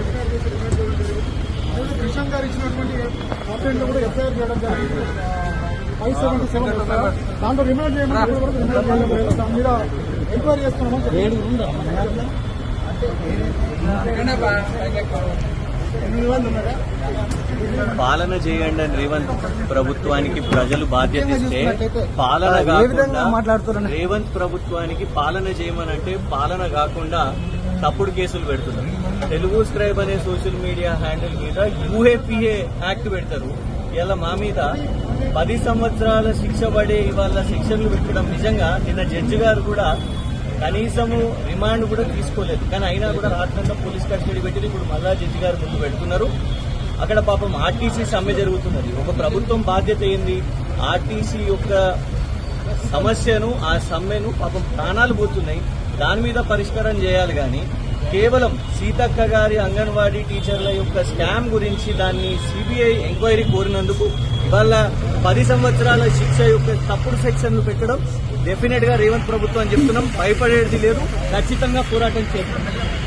FIR చేసి remand చేయడం జరిగింది. అదే కృష్ణ గారు ఇచ్చినటువంటి కంప్లైంట్ లో కూడా ఎఫ్ఐఆర్ చేయడం జరిగింది. 577 దాంట్లో రిమాండ్ చేయడం కూడా దాని మీద ఎంక్వైరీ చేస్తున్నామని పాలన చేయండి అని రేవంత్ ప్రభుత్వానికి ప్రజలు బాధ్యత ఇస్తే పాలన కాకుండా రేవంత్ ప్రభుత్వానికి పాలన చేయమనంటే పాలన కాకుండా తప్పుడు కేసులు పెడుతున్నారు. తెలుగు స్క్రైబ్ అనే సోషల్ మీడియా హ్యాండిల్ మీద యూఏపీఏ యాక్ట్ పెడతారు. ఇలా మా మీద 10 సంవత్సరాల శిక్ష పడే ఇవాళ శిక్షలు పెట్టడం నిజంగా నిన్న జడ్జి గారు కూడా కనీసము రిమాండ్ కూడా తీసుకోలేదు. కానీ అయినా కూడా రాత్రంతా పోలీస్ కస్టడీ పెట్టి ఇప్పుడు మళ్ళా జడ్జి గారు ముందు పెడుతున్నారు. అక్కడ పాపం ఆర్టీసీ సమ్మె జరుగుతున్నది. ఒక ప్రభుత్వం బాధ్యత ఏంది? ఆర్టీసీ యొక్క సమస్యను ఆ సమ్మెను పాపం ప్రాణాలు పోతున్నాయి. దాని మీద పరిష్కారం చేయాలి. కానీ కేవలం సీతక్క గారి అంగన్వాడీ టీచర్ల యొక్క స్కామ్ గురించి దాన్ని సిబిఐ ఎంక్వైరీ కోరినందుకు ఇవాళ 10 సంవత్సరాల శిక్ష యొక్క తప్పుడు సెక్షన్లు పెట్టడం డెఫినెట్ గా రేవంత్ ప్రభుత్వం చెప్తున్నాం, భయపడేది లేదు, ఖచ్చితంగా పోరాటం చేస్తాం.